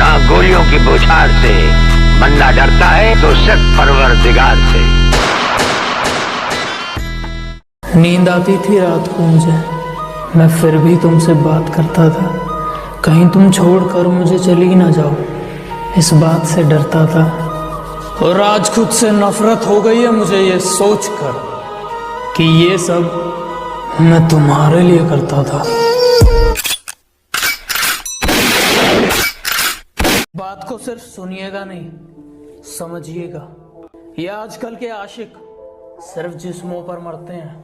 जहाँ गोलियों की बौछार से बंदा डरता है तो सिर्फ परवरदिगार से। नींद आती थी रात को मुझे, मैं फिर भी तुमसे बात करता था। कहीं तुम छोड़कर मुझे चली ना जाओ, इस बात से डरता था। और आज खुद से नफरत हो गई है मुझे ये सोचकर कि ये सब मैं तुम्हारे लिए करता था। बात को सिर्फ सुनिएगा नहीं, समझिएगा। ये आजकल के आशिक सिर्फ जिस्मों पर मरते हैं,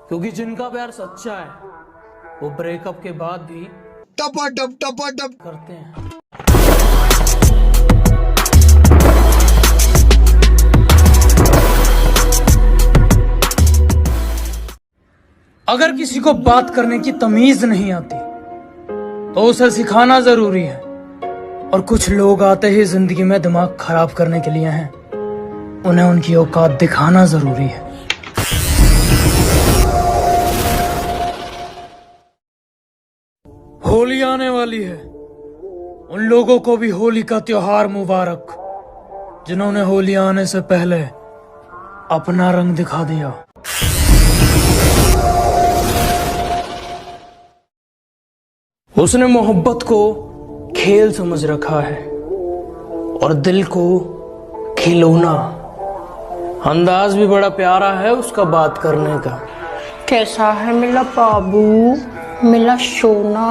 क्योंकि जिनका प्यार सच्चा है वो ब्रेकअप के बाद भी टपा-टप करते हैं। अगर किसी को बात करने की तमीज नहीं आती तो उसे सिखाना जरूरी है। और कुछ लोग आते ही जिंदगी में दिमाग खराब करने के लिए हैं, उन्हें उनकी औकात दिखाना जरूरी है। होली आने वाली है, उन लोगों को भी होली का त्योहार मुबारक, जिन्होंने होली आने से पहले अपना रंग दिखा दिया। उसने मोहब्बत को खेल समझ रखा है और दिल को खिलौना। अंदाज भी बड़ा प्यारा है उसका बात करने का। कैसा है मेरा बाबू, मेरा सोना।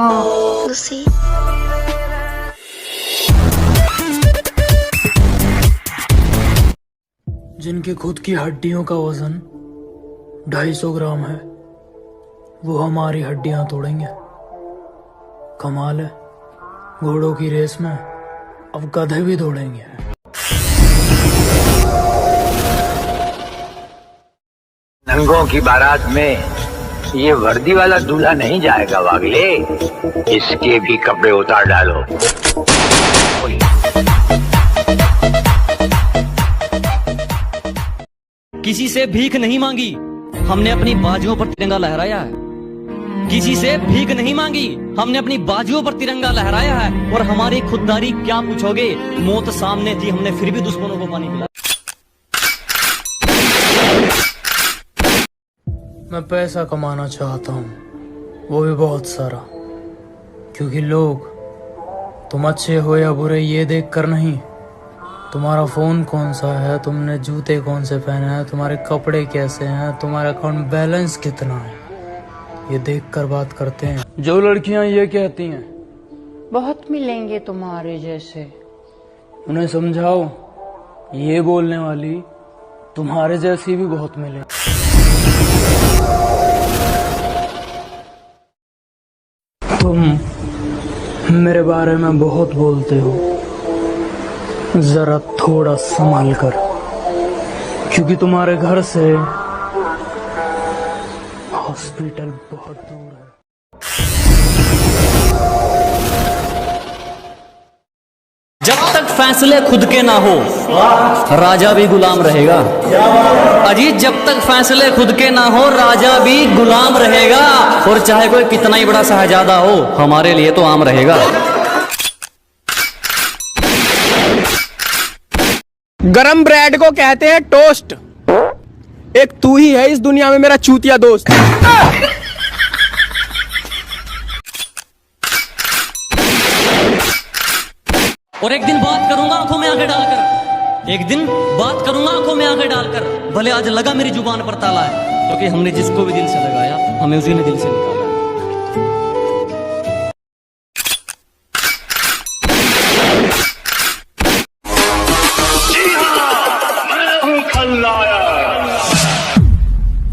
जिनकी खुद की हड्डियों का वजन 250 ग्राम है, वो हमारी हड्डियां तोड़ेंगे। कमाल है, घोड़ों की रेस में अब गधे भी दौड़ेंगे। नंगों की बारात में ये वर्दी वाला दूल्हा नहीं जाएगा वागले, इसके भी कपड़े उतार डालो। किसी से भीख नहीं मांगी, हमने अपनी बाजुओं पर तिरंगा लहराया है। किसी से भीख नहीं मांगी, हमने अपनी बाजुओं पर तिरंगा लहराया है। और हमारी खुददारी क्या पूछोगे, मौत सामने थी, हमने फिर भी दुश्मनों को पानी पिलाया। मैं पैसा कमाना चाहता हूँ, वो भी बहुत सारा, क्योंकि लोग तुम अच्छे हो या बुरे ये देख कर नहीं, तुम्हारा फोन कौन सा है, तुमने जूते कौन से पहने हैं, तुम्हारे कपड़े कैसे हैं, तुम्हारा अकाउंट बैलेंस कितना है, ये देखकर बात करते हैं। जो लड़कियां ये कहती हैं बहुत मिलेंगे तुम्हारे जैसे, उन्हें समझाओ ये बोलने वाली तुम्हारे जैसी भी बहुत मिले। तुम मेरे बारे में बहुत बोलते हो, जरा थोड़ा संभाल कर, क्योंकि तुम्हारे घर से हॉस्पिटल बहुत दूर है। जब तक फैसले खुद के ना हो राजा भी गुलाम रहेगा। अजीत, जब तक फैसले खुद के ना हो राजा भी गुलाम रहेगा। और चाहे कोई कितना ही बड़ा शहजादा हो, हमारे लिए तो आम रहेगा। गरम ब्रेड को कहते हैं टोस्ट। एक तू ही है इस दुनिया में मेरा चूतिया दोस्त। और एक दिन बात करूंगा आंखों में आंखें डालकर, एक दिन बात करूंगा आंखों में आंखें डालकर। भले आज लगा मेरी जुबान पर ताला है, क्योंकि हमने जिसको भी दिल से लगाया हमें उसी ने दिल से निकाला।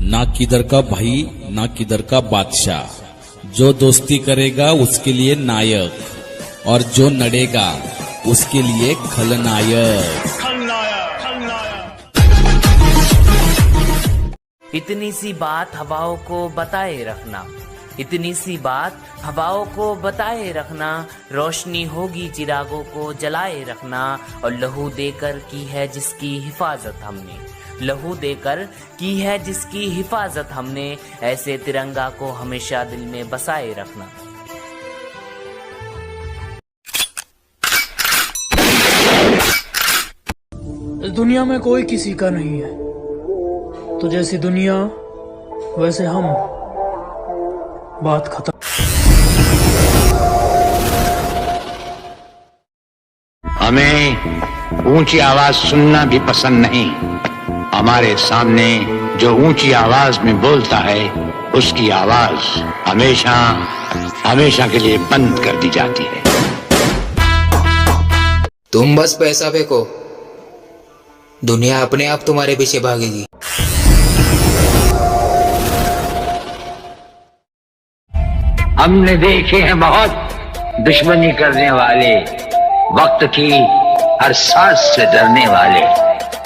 ना किधर का भाई ना किधर का बादशाह, जो दोस्ती करेगा उसके लिए नायक, और जो नड़ेगा उसके लिए खलनायक। इतनी सी बात हवाओं को बताए रखना, इतनी सी बात हवाओं को बताए रखना। रोशनी होगी चिरागों को जलाए रखना। और लहू देकर की है जिसकी हिफाजत हमने, लहू देकर की है जिसकी हिफाजत हमने। ऐसे तिरंगा को हमेशा दिल में बसाए रखना। दुनिया में कोई किसी का नहीं है, तो जैसी दुनिया वैसे हम। बात खत्म। हमें ऊंची आवाज सुनना भी पसंद नहीं। हमारे सामने जो ऊंची आवाज में बोलता है उसकी आवाज हमेशा हमेशा के लिए बंद कर दी जाती है। तुम बस पैसा फेंको, दुनिया अपने आप तुम्हारे पीछे भागेगी। हमने देखे हैं बहुत दुश्मनी करने वाले, वक्त की हर सांस से डरने वाले।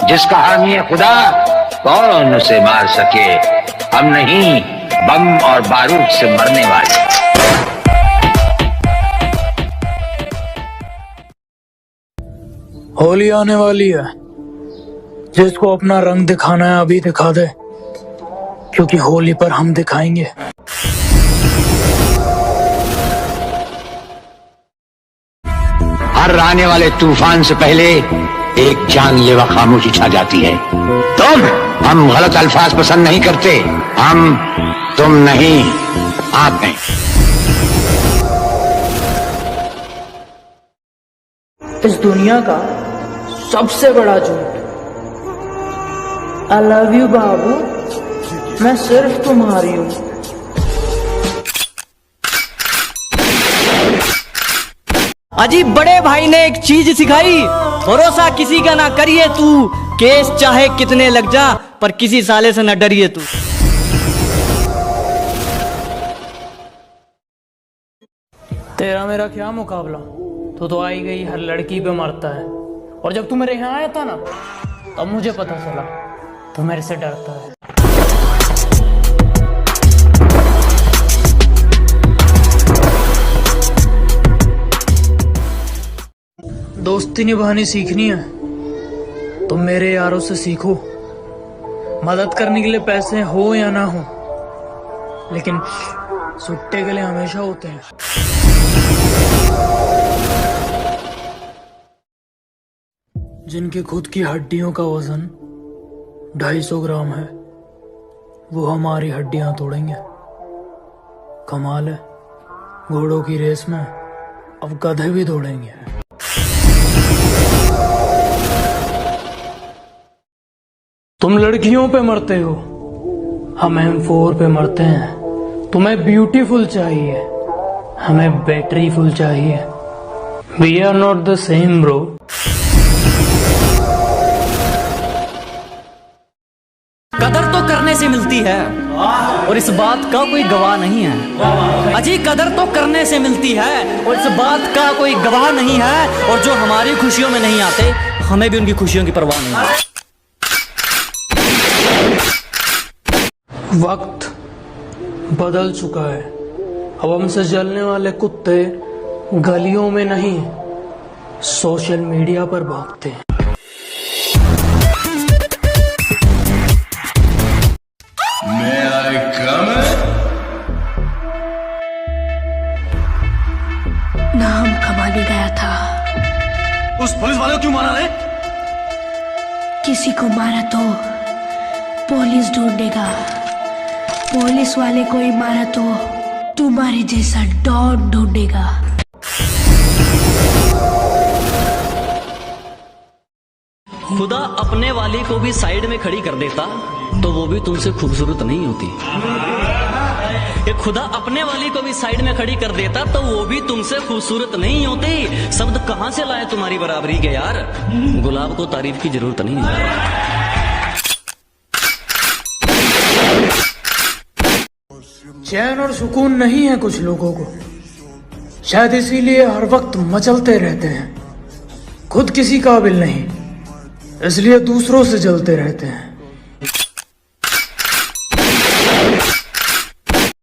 जिसका हामी है खुदा, कौन उसे मार सके। हम नहीं, बम और बारूद से मरने वाले। होली आने वाली है, जिसको अपना रंग दिखाना है अभी दिखा दे, क्योंकि होली पर हम दिखाएंगे। हर आने वाले तूफान से पहले एक जानलेवा खामोशी छा जाती है। हम गलत अल्फाज पसंद नहीं करते। हम, तुम नहीं, आप हैं। इस दुनिया का सबसे बड़ा झूठ, आई लव यू बाबू, मैं सिर्फ तुम्हारी हूँ। अजी बड़े भाई ने एक चीज सिखाई, भरोसा किसी का ना करिए तू, केस चाहे कितने लग जा पर किसी साले से न डरिए तू। तेरा मेरा क्या मुकाबला, तू तो आई गई हर लड़की पे मरता है। और जब तू मेरे यहाँ आया था ना, तब मुझे पता चला तू मेरे से डरता है। दोस्ती निभानी सीखनी है तो मेरे यारों से सीखो। मदद करने के लिए पैसे हो या ना हो, लेकिन सुट्टे के लिए हमेशा होते हैं। जिनकी खुद की हड्डियों का वजन 250 ग्राम है, वो हमारी हड्डियां तोड़ेंगे। कमाल है, घोड़ों की रेस में अब गधे भी दौड़ेंगे। तुम लड़कियों पे मरते हो, हम M4 पे मरते हैं। तुम्हें ब्यूटीफुल चाहिए, हमें बैटरी फुल चाहिए। We are not the same bro। कदर तो करने से मिलती है और इस बात का कोई गवाह नहीं है। अजी कदर तो करने से मिलती है और इस बात का कोई गवाह नहीं है। और जो हमारी खुशियों में नहीं आते, हमें भी उनकी खुशियों की परवाह नहीं है। वक्त बदल चुका है, अब हमसे जलने वाले कुत्ते गलियों में नहीं, सोशल मीडिया पर भौंकते हैं। नाम कमाने गया था। उस पुलिस वाले को क्यों मारा रे? किसी को मारा तो पुलिस ढूंढेगा, पुलिस वाले को ही मारा तो तुम्हारे जैसा डॉन ढूंढेगा। खुदा अपने वाली को भी साइड में खड़ी कर देता तो वो भी तुमसे खूबसूरत नहीं होती। ये खुदा अपने वाली को भी साइड में खड़ी कर देता तो वो भी तुमसे खूबसूरत नहीं होती। शब्द कहां से लाए तुम्हारी बराबरी के यार, गुलाब को तारीफ की जरूरत नहीं है। चैन और सुकून नहीं है कुछ लोगों को, शायद इसीलिए हर वक्त मचलते रहते हैं। खुद किसी काबिल नहीं, इसलिए दूसरों से जलते रहते हैं।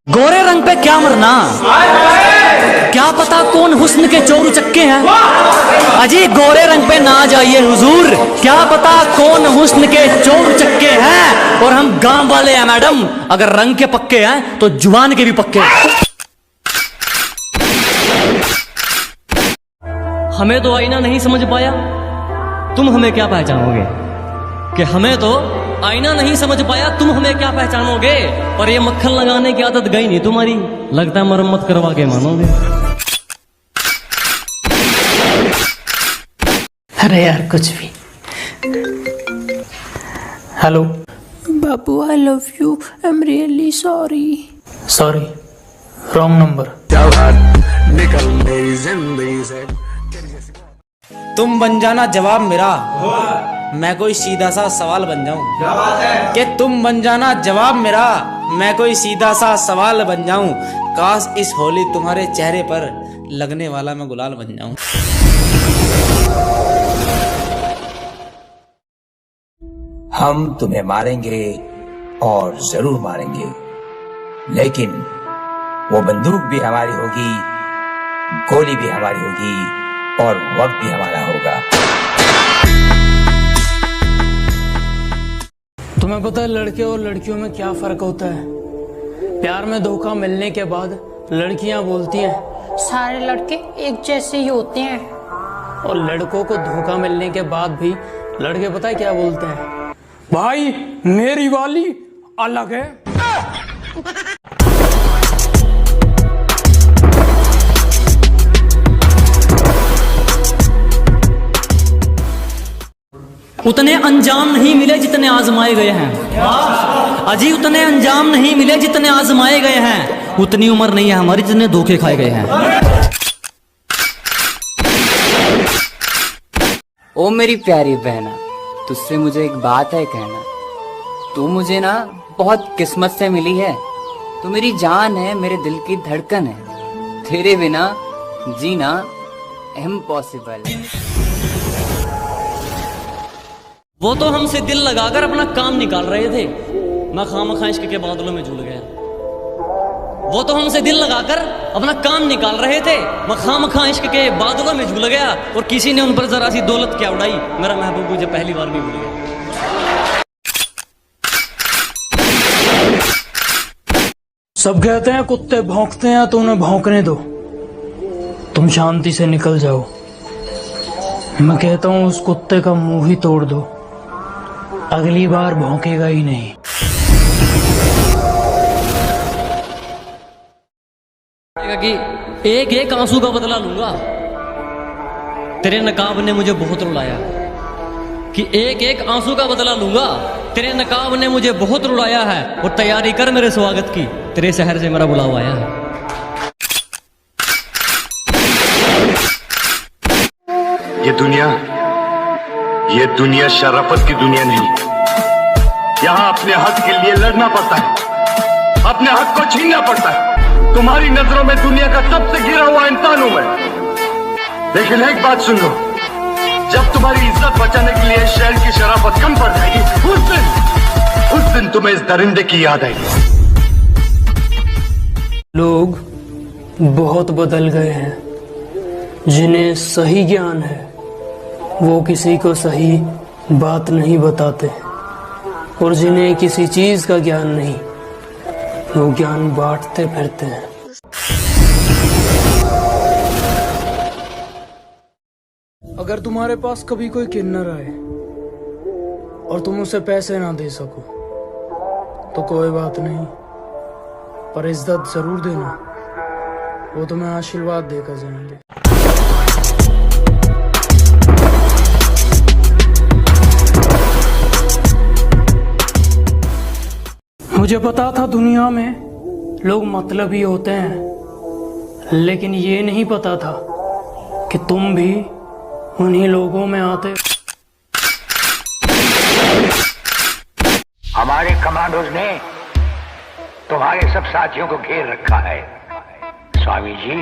गोरे रंग पे क्या मरना, क्या पता कौन हुस्न के चोर उचक्के हैं। अजी गोरे रंग पे ना जाइए हुजूर, क्या पता कौन हुस्न के चोर उचक्के हैं। और हम गांव वाले हैं मैडम, अगर रंग के पक्के हैं तो जुबान के भी पक्के हैं। हमें तो आईना नहीं समझ पाया, तुम हमें क्या पहचानोगे। कि हमें तो आईना नहीं समझ पाया, तुम हमें क्या पहचानोगे। पर ये मक्खन लगाने की आदत गई नहीं तुम्हारी, लगता है मरम्मत करवा के मानोगे। अरे यार कुछ भी। Hello Babu, I love you, I am really sorry. Sorry, wrong number. तुम बन जाना जवाब मेरा, मैं कोई सीधा सा सवाल बन जाऊं। कि तुम बन जाना जवाब मेरा, मैं कोई सीधा सा सवाल बन जाऊं। काश इस होली तुम्हारे चेहरे पर लगने वाला मैं गुलाल बन जाऊं। हम तुम्हें मारेंगे और जरूर मारेंगे, लेकिन वो बंदूक भी हमारी होगी, गोली भी हमारी होगी और वक्त भी हमारा होगा। तुम्हें पता है लड़के और लड़कियों में क्या फर्क होता है? प्यार में धोखा मिलने के बाद लड़कियां बोलती हैं सारे लड़के एक जैसे ही होते हैं, और लड़कों को धोखा मिलने के बाद भी लड़के पता है क्या बोलते हैं? भाई मेरी वाली अलग है। उतने अंजाम नहीं मिले जितने आजमाए गए हैं अजी, उतने अंजाम नहीं मिले जितने आजमाए गए हैं। उतनी उम्र नहीं है हमारी जितने धोखे खाए गए हैं। ओ मेरी प्यारी बहना, तुझसे मुझे एक बात है कहना। तू मुझे ना बहुत किस्मत से मिली है, तू मेरी जान है, मेरे दिल की धड़कन है। तेरे बिना जीना इम्पॉसिबल है। वो तो हमसे दिल लगाकर अपना काम निकाल रहे थे, मैं खामखा इश्क के बादलों में झूल गया। वो तो हमसे दिल लगाकर अपना काम निकाल रहे थे, मैं खामखा इश्क के बादलों में झूल गया। और किसी ने उन पर जरा सी दौलत क्या उड़ाई, मेरा महबूब मुझे पहली बार भी भूल गया। सब कहते हैं कुत्ते भौंकते हैं तो उन्हें भौंकने दो, तुम शांति से निकल जाओ। मैं कहता हूँ उस कुत्ते का मुंह ही तोड़ दो, अगली बार भौंकेगा ही नहीं। कि एक एक आंसू का बदला लूंगा, तेरे नकाब ने मुझे बहुत रुलाया। कि एक एक आंसू का बदला लूंगा, तेरे नकाब ने मुझे बहुत रुलाया है। और तैयारी कर मेरे स्वागत की, तेरे शहर से मेरा बुलावा आया है। ये दुनिया शराफत की दुनिया नहीं। यहाँ अपने हक के लिए लड़ना पड़ता है, अपने हक को छीनना पड़ता है। तुम्हारी नजरों में दुनिया का सबसे गिरा हुआ इंसान हूं मैं, लेकिन एक बात सुन लो, जब तुम्हारी इज्जत बचाने के लिए शहर की शराफत कम पड़ जाएगी, उस दिन तुम्हें इस दरिंदे की याद आएगी। लोग बहुत बदल गए हैं, जिन्हें सही ज्ञान है वो किसी को सही बात नहीं बताते, और जिन्हें किसी चीज का ज्ञान नहीं वो ज्ञान बांटते फिरते हैं। अगर तुम्हारे पास कभी कोई किन्नर आए और तुम उसे पैसे ना दे सको तो कोई बात नहीं, पर इज्जत जरूर देना, वो तुम्हें आशीर्वाद देकर जाएंगे। मुझे पता था दुनिया में लोग मतलबी होते हैं, लेकिन ये नहीं पता था कि तुम भी उन्हीं लोगों में आते। हमारे कमांडोज ने तुम्हारे सब साथियों को घेर रखा है। स्वामी जी,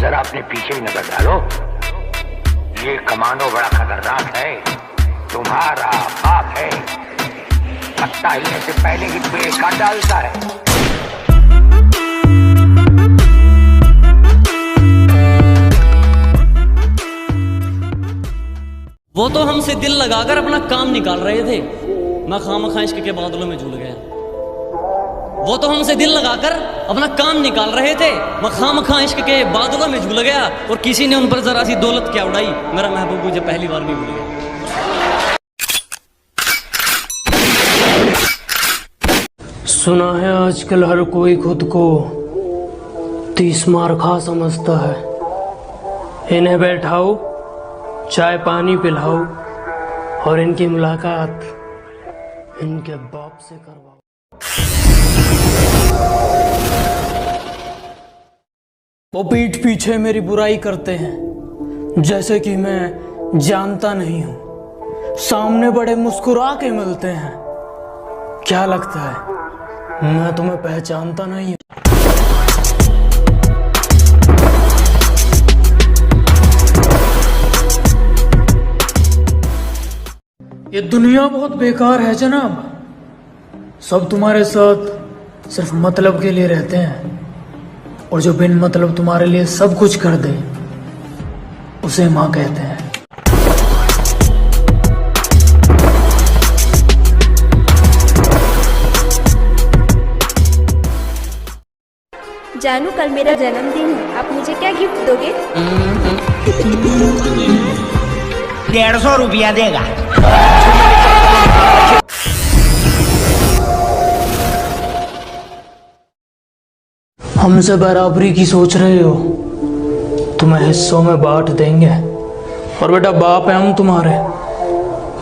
जरा अपने पीछे नजर डालो, ये कमांडो बड़ा खतरनाक है, तुम्हारा बाप है, पत्ता हिलने से पहले ही पेड़ काट डालता है। वो तो हमसे दिल लगाकर अपना काम निकाल रहे थे, मैं खामखा इश्क के बादलों में झूल गया। वो तो हमसे दिल लगाकर अपना काम निकाल रहे थे, मैं खामखा इश्क के बादलों में झूल गया। और किसी ने उन पर जरा सी दौलत क्या उड़ाई, मेरा महबूब मुझे पहली बार भी भूल गया। सुना है आजकल हर कोई खुद को 30 मार खा समझता है। इन्हें बैठाओ, चाय पानी पिलाओ और इनकी मुलाकात इनके बाप से करवाओ। वो पीठ पीछे मेरी बुराई करते हैं जैसे कि मैं जानता नहीं हूं। सामने बड़े मुस्कुरा के मिलते हैं। क्या लगता है मैं तुम्हें पहचानता नहीं हूं? ये दुनिया बहुत बेकार है जनाब। सब तुम्हारे साथ सिर्फ मतलब के लिए रहते हैं और जो बिन मतलब तुम्हारे लिए सब कुछ कर दे उसे माँ कहते हैं। जानू, कल मेरा जन्मदिन है, आप मुझे क्या गिफ्ट दोगे? 150 रुपया देगा। हमसे बराबरी की सोच रहे हो? तुम्हें हिस्सों में बांट देंगे। और बेटा बाप है हम तुम्हारे।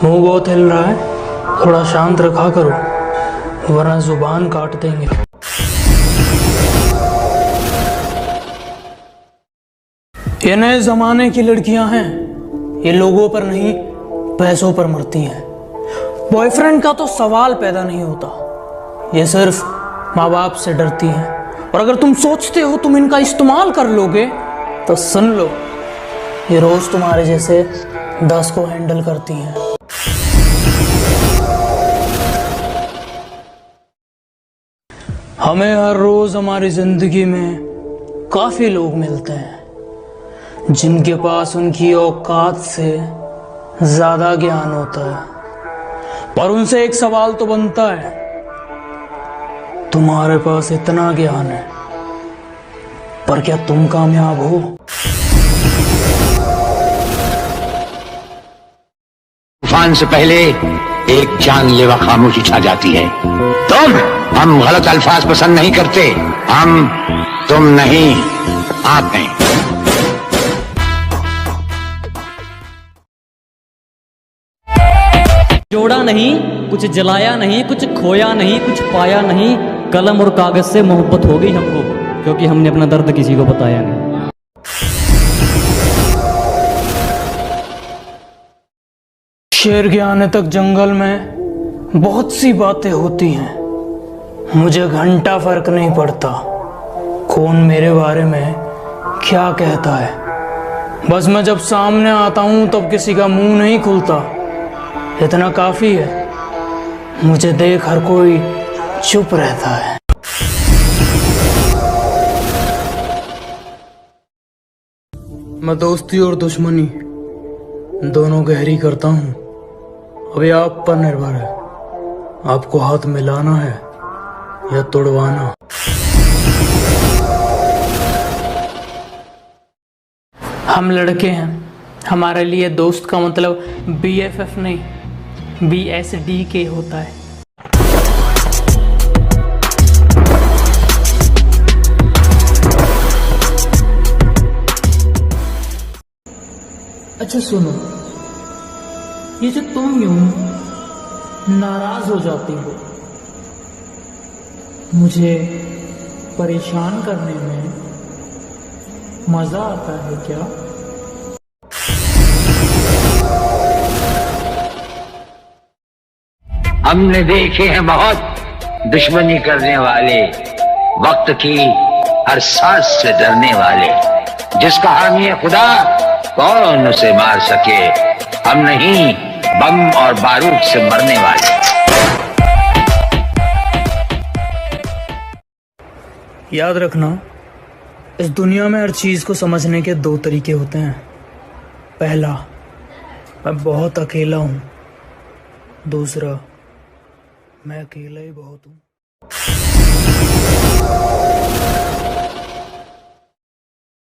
मुंह बहुत हिल रहा है, थोड़ा शांत रखा करो वरना जुबान काट देंगे। ये नए जमाने की लड़कियां हैं, ये लोगों पर नहीं पैसों पर मरती हैं। बॉयफ्रेंड का तो सवाल पैदा नहीं होता, ये सिर्फ माँ बाप से डरती हैं। और अगर तुम सोचते हो तुम इनका इस्तेमाल कर लोगे तो सुन लो, ये रोज तुम्हारे जैसे 10 को हैंडल करती हैं। हमें हर रोज हमारी जिंदगी में काफी लोग मिलते हैं जिनके पास उनकी औकात से ज्यादा ज्ञान होता है। पर उनसे एक सवाल तो बनता है, तुम्हारे पास इतना ज्ञान है पर क्या तुम कामयाब हो? तूफान से पहले एक जानलेवा खामोशी छा जाती है। हम गलत अल्फाज पसंद नहीं करते। हम, तुम नहीं, आप हैं। जोड़ा नहीं, कुछ जलाया नहीं, कुछ खोया नहीं, कुछ पाया नहीं। कलम और कागज से मोहब्बत हो गई हमको, क्योंकि हमने अपना दर्द किसी को बताया नहीं। शेर के आने तक जंगल में बहुत सी बातें होती हैं। मुझे घंटा फर्क नहीं पड़ता कौन मेरे बारे में क्या कहता है। बस मैं जब सामने आता हूं तब किसी का मुंह नहीं खुलता, इतना काफी है। मुझे देख हर कोई चुप रहता है। मैं दोस्ती और दुश्मनी दोनों गहरी करता हूं। अभी आप पर निर्भर है, आपको हाथ मिलाना है या तोड़वाना। हम लड़के हैं, हमारे लिए दोस्त का मतलब BFF नहीं BSDK होता है। अच्छा सुनो, ये जो तुम यूं नाराज हो जाती हो, मुझे परेशान करने में मजा आता है क्या? हमने देखे हैं बहुत दुश्मनी करने वाले, वक्त की हर सांस से डरने वाले। जिसका हामी है खुदा, कौन उसे मार सके? हम नहीं, बम और बारूद से मरने वाले। याद रखना, इस दुनिया में हर चीज को समझने के 2 तरीके होते हैं। पहला, मैं बहुत अकेला हूं। दूसरा, मैं अकेला ही बहुत हूं।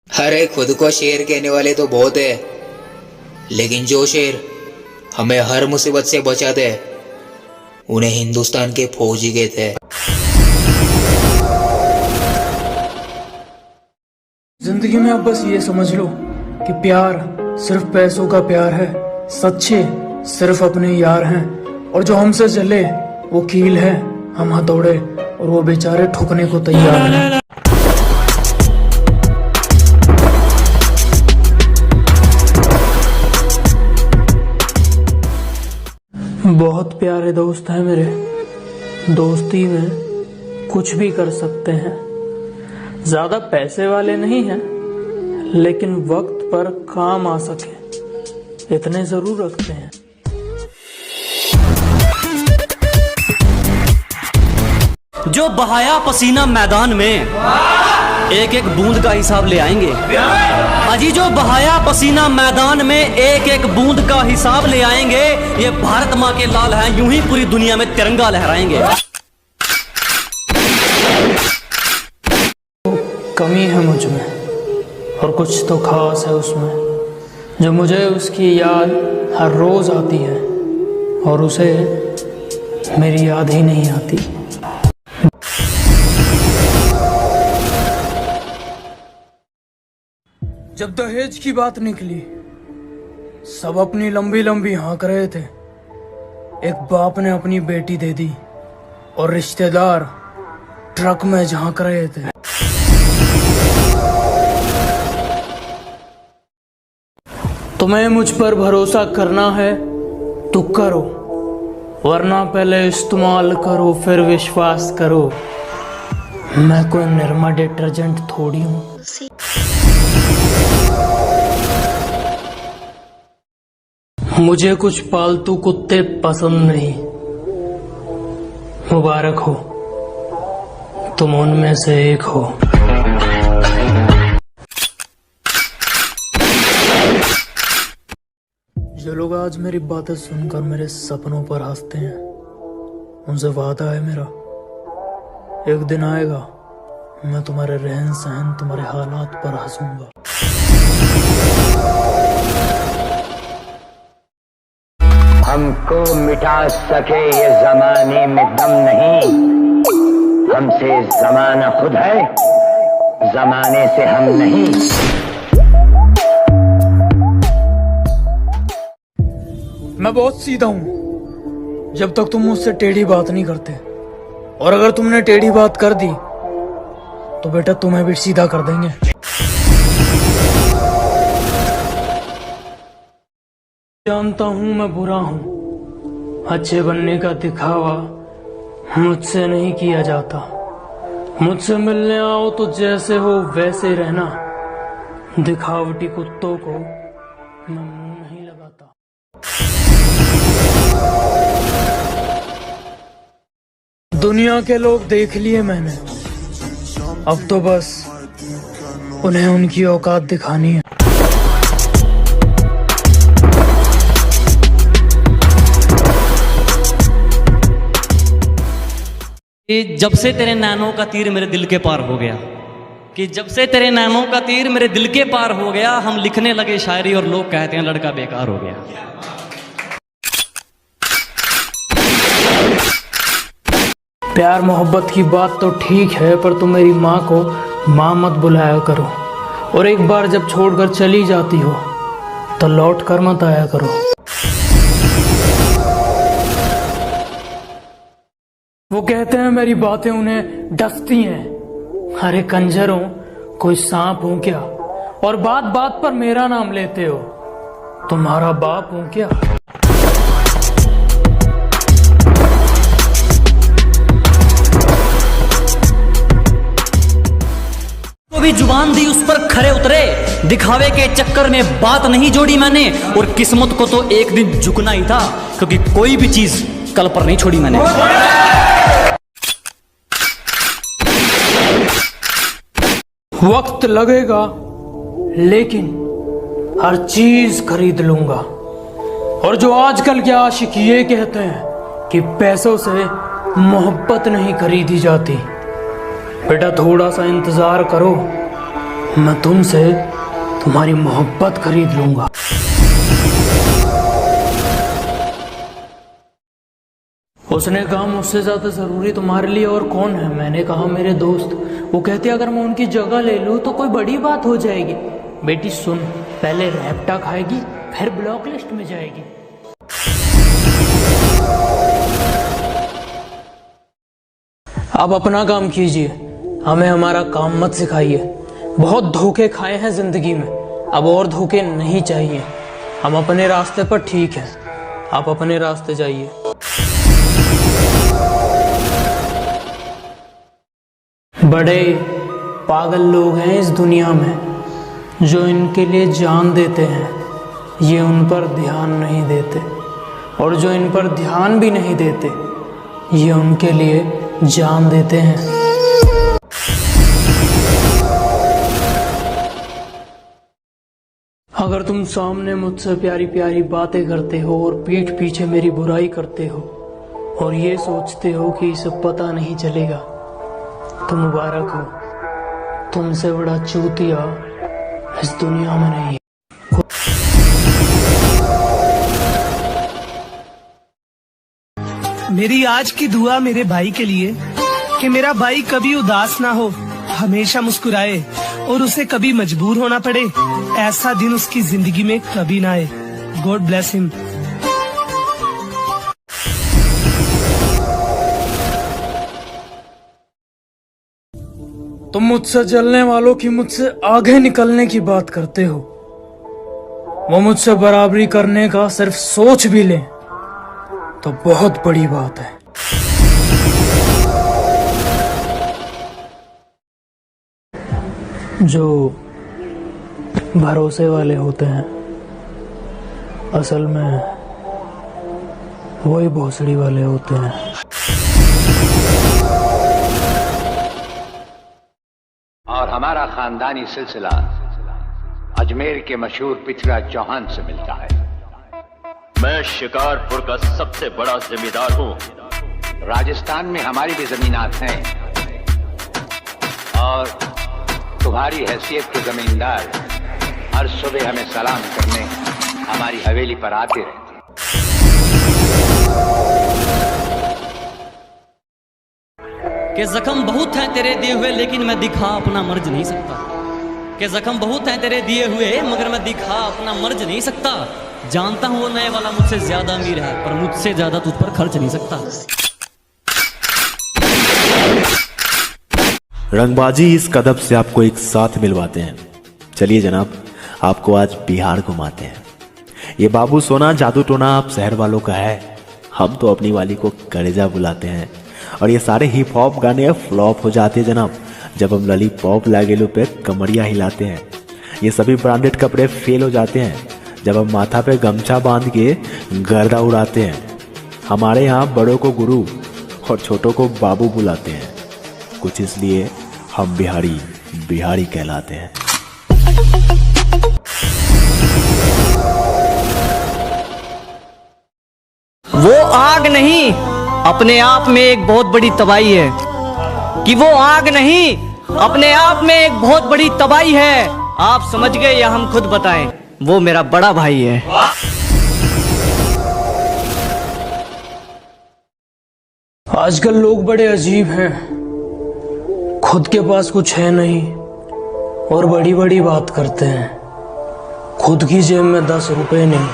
अरे खुद को शेर कहने वाले तो बहुत है, लेकिन जो शेर हमें हर मुसीबत से बचाते हैं उन्हें हिंदुस्तान के फौजी कहते हैं। जिंदगी में अब बस ये समझ लो कि प्यार सिर्फ पैसों का प्यार है, सच्चे सिर्फ अपने यार हैं, और जो हमसे जले वो कील है, हम हथौड़े और वो बेचारे ठुकने को तैयार हैं। बहुत प्यारे दोस्त हैं मेरे, दोस्ती में कुछ भी कर सकते हैं। ज्यादा पैसे वाले नहीं हैं, लेकिन वक्त पर काम आ सके इतने जरूर रखते हैं। जो बहाया पसीना मैदान में एक एक बूंद का हिसाब ले आएंगे। अजी जो बहाया पसीना मैदान में एक एक बूंद का हिसाब ले आएंगे, ये भारत माँ के लाल हैं, यूं ही पूरी दुनिया में तिरंगा लहराएंगे। कमी है मुझ में और कुछ तो खास है उसमें, जो मुझे उसकी याद हर रोज आती है और उसे मेरी याद ही नहीं आती। जब दहेज की बात निकली, सब अपनी लंबी लंबी हाँक रहे थे। एक बाप ने अपनी बेटी दे दी और रिश्तेदार ट्रक में झांक रहे थे। तुम्हें मुझ पर भरोसा करना है तो करो, वरना पहले इस्तेमाल करो फिर विश्वास करो। मैं कोई निरमा डिटर्जेंट थोड़ी हूँ। मुझे कुछ पालतू कुत्ते पसंद नहीं। मुबारक हो, तुम उनमें से एक हो। जो लोग आज मेरी बातें सुनकर मेरे सपनों पर हंसते हैं, उनसे वादा है मेरा, एक दिन आएगा मैं तुम्हारे रहन सहन, तुम्हारे हालात पर हंसूंगा। हमको मिटा सके ये जमाने में दम नहीं, हमसे जमाना खुद है, जमाने से हम नहीं। मैं बहुत सीधा हूं जब तक तुम मुझसे टेढ़ी बात नहीं करते, और अगर तुमने टेढ़ी बात कर दी तो बेटा तुम्हें भी सीधा कर देंगे। जानता हूं मैं बुरा हूं, अच्छे बनने का दिखावा मुझसे नहीं किया जाता। मुझसे मिलने आओ तो जैसे हो वैसे रहना, दिखावटी कुत्तों को मैं मुंह नहीं लगाता। दुनिया के लोग देख लिए मैंने, अब तो बस उन्हें उनकी औकात दिखानी है। कि जब से तेरे नैनों का तीर मेरे दिल के पार हो गया, कि जब से तेरे नैनों का तीर मेरे दिल के पार हो गया, हम लिखने लगे शायरी और लोग कहते हैं लड़का बेकार हो गया। प्यार मोहब्बत की बात तो ठीक है, पर तुम मेरी माँ को माँ मत बुलाया करो, और एक बार जब छोड़कर चली जाती हो तो लौट कर मत आया करो। वो कहते हैं मेरी बातें उन्हें डसती हैं। अरे कंजरों, कोई सांप हूं क्या, और बात बात पर मेरा नाम लेते हो? तुम्हारा बाप हूं क्या? तो भी जुबान दी उस पर खरे उतरे, दिखावे के चक्कर में बात नहीं जोड़ी मैंने, और किस्मत को तो एक दिन झुकना ही था, क्योंकि कोई भी चीज कल पर नहीं छोड़ी मैंने। वक्त लगेगा लेकिन हर चीज खरीद लूंगा, और जो आजकल के आशिक ये कहते हैं कि पैसों से मोहब्बत नहीं खरीदी जाती, बेटा थोड़ा सा इंतजार करो, मैं तुमसे तुम्हारी मोहब्बत खरीद लूंगा। उसने कहा मुझसे ज्यादा जरूरी तुम्हारे लिए और कौन है। मैंने कहा मेरे दोस्त। वो कहते अगर मैं उनकी जगह ले लूं तो कोई बड़ी बात हो जाएगी। बेटी सुन, पहले रैप्टा खाएगी फिर ब्लॉक लिस्ट में जाएगी। आप अपना काम कीजिए, हमें हमारा काम मत सिखाइए। बहुत धोखे खाए हैं जिंदगी में, अब और धोखे नहीं चाहिए। हम अपने रास्ते पर ठीक हैं, आप अपने रास्ते जाइए। बड़े पागल लोग हैं इस दुनिया में, जो इनके लिए जान देते हैं, ये उन पर ध्यान नहीं देते, और जो इन पर ध्यान भी नहीं देते, ये उनके लिए जान देते हैं। अगर तुम सामने मुझसे प्यारी प्यारी बातें करते हो और पीठ पीछे मेरी बुराई करते हो और ये सोचते हो कि इसे पता नहीं चलेगा, तो मुबारक हो, तुमसे बड़ा चूतिया इस दुनिया में नहीं। मेरी आज की दुआ मेरे भाई के लिए कि मेरा भाई कभी उदास ना हो, हमेशा मुस्कुराए और उसे कभी मजबूर होना पड़े, ऐसा दिन उसकी जिंदगी में कभी ना आए। God bless him. तुम मुझसे जलने वालों की मुझसे आगे निकलने की बात करते हो। वो मुझसे बराबरी करने का सिर्फ सोच भी लें तो बहुत बड़ी बात है। जो भरोसे वाले होते हैं असल में वही भोसड़ी वाले होते हैं। और हमारा खानदानी सिलसिला अजमेर के मशहूर पृथ्वीराज चौहान से मिलता है। मैं शिकारपुर का सबसे बड़ा जमींदार हूँ। राजस्थान में हमारी भी जमीनात हैं और तुम्हारी हैसियत के जमींदार हर सुबह हमें सलाम करने हमारी हवेली पर आते रहते। कि जख्म बहुत हैं तेरे दिए हुए लेकिन मैं दिखा अपना मर्ज नहीं सकता। कि जख्म बहुत हैं तेरे दिए हुए मगर मैं दिखा अपना मर्ज नहीं सकता। जानता हूँ वो नए वाला मुझसे ज्यादा अमीर है पर मुझसे ज्यादा तुझ पर खर्च नहीं सकता। रंगबाजी इस कदम से आपको एक साथ मिलवाते हैं। चलिए जनाब, आपको आज बिहार घुमाते हैं। ये बाबू सोना जादू टोना आप शहर वालों का है, हम तो अपनी वाली को कलेजा बुलाते हैं। और ये सारे हिप हॉप गाने फ्लॉप हो जाते हैं जनाब जब हम लॉलीपॉप लागेलो पे कमरिया हिलाते हैं। ये सभी ब्रांडेड कपड़े फेल हो जाते हैं जब हम माथा पे गमछा बांध के गर्दा उड़ाते हैं। हमारे यहाँ बड़ों को गुरु और छोटों को बाबू बुलाते हैं, कुछ इसलिए हम बिहारी बिहारी कहलाते हैं। वो आग नहीं अपने आप में एक बहुत बड़ी तबाही है। कि वो आग नहीं अपने आप में एक बहुत बड़ी तबाही है। आप समझ गए या हम खुद बताएं? वो मेरा बड़ा भाई है। आजकल लोग बड़े अजीब हैं, खुद के पास कुछ है नहीं और बड़ी बड़ी बात करते हैं। खुद की जेब में 10 रुपए नहीं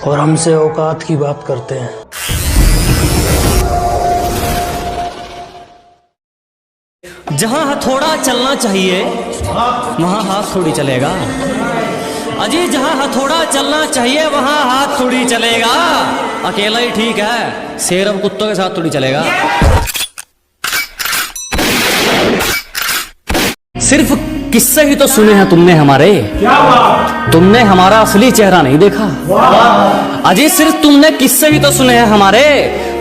और हमसे औकात की बात करते हैं। जहां हथौड़ा चलना चाहिए वहां हाथ थोड़ी चलेगा। अजी जहां हथौड़ा चलना चाहिए वहां हाथ थोड़ी चलेगा। अकेला ही ठीक है, शेर और कुत्तों के साथ थोड़ी चलेगा। सिर्फ किस्से ही तो सुने हैं तुमने हमारे, तुमने हमारा असली चेहरा नहीं देखा। अजी सिर्फ तुमने किस्से ही तो सुने हैं हमारे,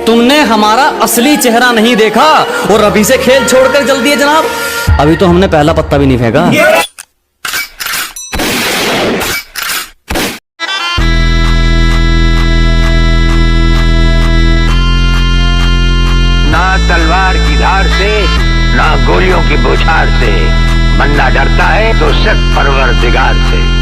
तुमने हमारा असली चेहरा नहीं देखा। और अभी से खेल छोड़कर जल्दी है जनाब, अभी तो हमने पहला पत्ता भी नहीं फेंका। ना तलवार की धार से ना गोलियों की बौछार से, बंदा डरता है तो सिर्फ परवरदिगार से।